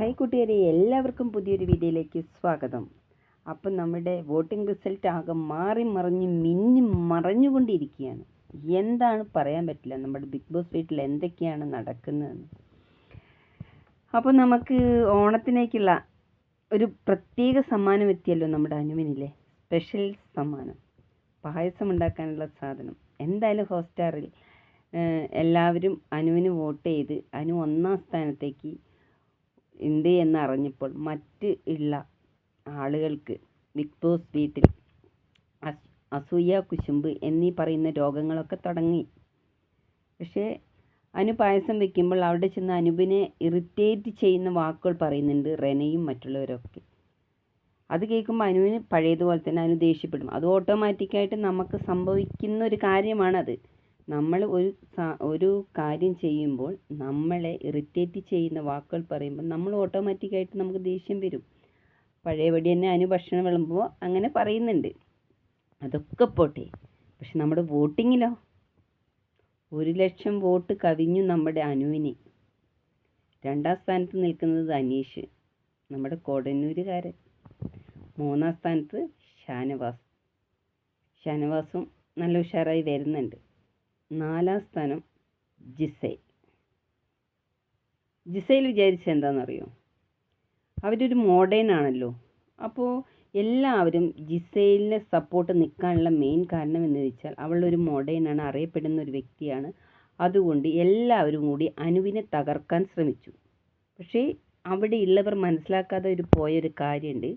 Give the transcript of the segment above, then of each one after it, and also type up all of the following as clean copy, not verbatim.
Hi കൂട്ടുകാരെ, എല്ലാവർക്കും പുതിയൊരു വീഡിയോയിലേക്ക് സ്വാഗതം. അപ്പം നമ്മുടെ വോട്ടിംഗ് റിസൾട്ട് ആകെ മാറി മറിഞ്ഞ് മിന്നി മറഞ്ഞുകൊണ്ടിരിക്കുകയാണ്. എന്താണ് പറയാൻ പറ്റില്ല നമ്മുടെ ബിഗ് ബോസ് വീട്ടിൽ എന്തൊക്കെയാണ് നടക്കുന്നതെന്ന്. അപ്പോൾ നമുക്ക് ഓണത്തിനേക്കുള്ള ഒരു പ്രത്യേക സമ്മാനം എത്തിയല്ലോ നമ്മുടെ അനുവിനില്ലേ, സ്പെഷ്യൽ സമ്മാനം, പായസം ഉണ്ടാക്കാനുള്ള സാധനം. എന്തായാലും ഹോട്ട്സ്റ്റാറിൽ എല്ലാവരും അനുവിന് വോട്ട് ചെയ്ത് അനു 1ാം സ്ഥാനത്തേക്ക് ഉണ്ട് എന്നറിഞ്ഞപ്പോൾ മറ്റ് ഉള്ള ആളുകൾക്ക് ബിഗ് ബോസ് വീട്ടിൽ അസൂയ, കുശുമ്പ് എന്നീ പറയുന്ന രോഗങ്ങളൊക്കെ തുടങ്ങി. പക്ഷേ അനു പായസം വെക്കുമ്പോൾ അവിടെ ചെന്ന് അനുവിനെ ഇറിറ്റേറ്റ് ചെയ്യുന്ന വാക്കുകൾ പറയുന്നുണ്ട് റെനയും മറ്റുള്ളവരൊക്കെ. അത് കേൾക്കുമ്പോൾ അനുവിന് പഴയതുപോലെ തന്നെ അനു ദേഷ്യപ്പെടും. അത് ഓട്ടോമാറ്റിക്കായിട്ട് നമുക്ക് സംഭവിക്കുന്ന ഒരു കാര്യമാണത്. നമ്മൾ ഒരു കാര്യം ചെയ്യുമ്പോൾ നമ്മളെ ഇറിറ്റേറ്റ് ചെയ്യുന്ന വാക്കുകൾ പറയുമ്പോൾ നമ്മൾ ഓട്ടോമാറ്റിക്കായിട്ട് നമുക്ക് ദേഷ്യം വരും. പഴയപടി തന്നെ അനു ഭക്ഷണം വിളമ്പുമ്പോൾ അങ്ങനെ പറയുന്നുണ്ട്. അതൊക്കെ പോട്ടെ, പക്ഷെ നമ്മുടെ വോട്ടിങ്ങിലോ 1,00,000 വോട്ട് കവിഞ്ഞു നമ്മുടെ അനുവിന്. 2ാം സ്ഥാനത്ത് നിൽക്കുന്നത് അനീഷ്, നമ്മുടെ കോടന്നൂരുകാരൻ. 3ാം സ്ഥാനത്ത് ഷാനവാസും നല്ല ഉഷാറായി വരുന്നുണ്ട്. 4ാം സ്ഥാനം ജിസൈൽ വിചാരിച്ചത് എന്താണെന്നറിയോ? അവരൊരു മോഡേൺ ആണല്ലോ. അപ്പോൾ എല്ലാവരും ജിസൈലിനെ സപ്പോർട്ട് നിൽക്കാനുള്ള മെയിൻ കാരണം എന്ന് വെച്ചാൽ അവളൊരു മോഡേൺ ആണ്, അറിയപ്പെടുന്ന ഒരു വ്യക്തിയാണ്. അതുകൊണ്ട് എല്ലാവരും കൂടി അനുവിനെ തകർക്കാൻ ശ്രമിച്ചു. പക്ഷേ അവിടെ ഉള്ളവർ മനസ്സിലാക്കാതെ പോയൊരു കാര്യമുണ്ട്.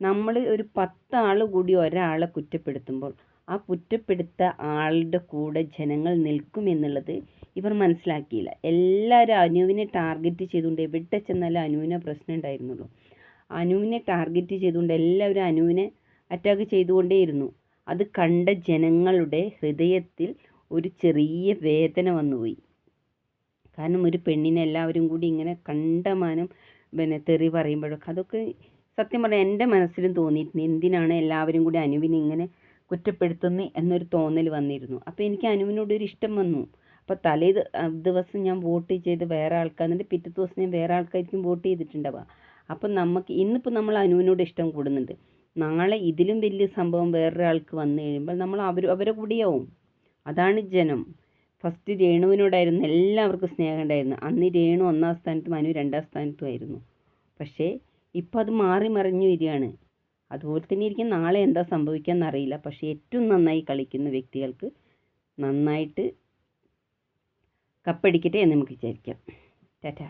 നമ്മൾ ഒരു 10 ആൾ കൂടി ഒരാളെ കുറ്റപ്പെടുത്തുമ്പോൾ ആ കുറ്റപ്പെടുത്ത ആളുടെ കൂടെ ജനങ്ങൾ നിൽക്കുമെന്നുള്ളത് ഇവർ മനസ്സിലാക്കിയില്ല. എല്ലാവരും അനുവിനെ ടാർഗറ്റ് ചെയ്തുകൊണ്ട് എവിടെ ചെന്നാലും അനുവിനെ പ്രശ്നം ഉണ്ടായിരുന്നുള്ളൂ. അനുവിനെ ടാർഗറ്റ് ചെയ്തുകൊണ്ട് എല്ലാവരും അനുവിനെ അറ്റാക്ക് ചെയ്തുകൊണ്ടേയിരുന്നു. അത് കണ്ട ജനങ്ങളുടെ ഹൃദയത്തിൽ ഒരു ചെറിയ വേദന വന്നുപോയി. കാരണം ഒരു പെണ്ണിനെ എല്ലാവരും കൂടി ഇങ്ങനെ കണ്ടമാനം തെറി പറയുമ്പോഴൊക്കെ അതൊക്കെ സത്യം പറഞ്ഞാൽ എൻ്റെ മനസ്സിലും തോന്നിയിട്ടുണ്ട്. എന്തിനാണ് എല്ലാവരും കൂടി അനുവിനെ ഇങ്ങനെ കുറ്റപ്പെടുത്തുന്നു എന്നൊരു തോന്നൽ വന്നിരുന്നു. അപ്പോൾ എനിക്ക് അനുവിനോടൊരു ഇഷ്ടം വന്നു. അപ്പോൾ ദിവസം ഞാൻ വോട്ട് ചെയ്ത് വേറെ ആൾക്കാർ, പിറ്റേ ദിവസം ഞാൻ വേറെ ആൾക്കാർക്കും വോട്ട് ചെയ്തിട്ടുണ്ടാവുക. അപ്പം ഇന്നിപ്പോൾ നമ്മൾ അനുവിനോട് ഇഷ്ടം കൂടുന്നുണ്ട്. നാളെ ഇതിലും വലിയ സംഭവം വേറൊരാൾക്ക് വന്നു കഴിയുമ്പോൾ നമ്മൾ അവരെ കൂടിയാവും. അതാണ് ജനം. ഫസ്റ്റ് രേണുവിനോടായിരുന്നു എല്ലാവർക്കും സ്നേഹം ഉണ്ടായിരുന്നു. അന്ന് രേണു 1ാം സ്ഥാനത്തും അനു 2ാം സ്ഥാനത്തും ആയിരുന്നു. പക്ഷേ ഇപ്പോൾ അത് മാറി മറിഞ്ഞു വരികയാണ്. അതുപോലെ തന്നെ ഇരിക്കും നാളെ എന്താ സംഭവിക്കുക എന്നറിയില്ല. പക്ഷേ ഏറ്റവും നന്നായി കളിക്കുന്ന വ്യക്തികൾക്ക് നന്നായിട്ട് കപ്പടിക്കട്ടെ എന്ന് നമുക്ക് വിചാരിക്കാം. ടാറ്റാ.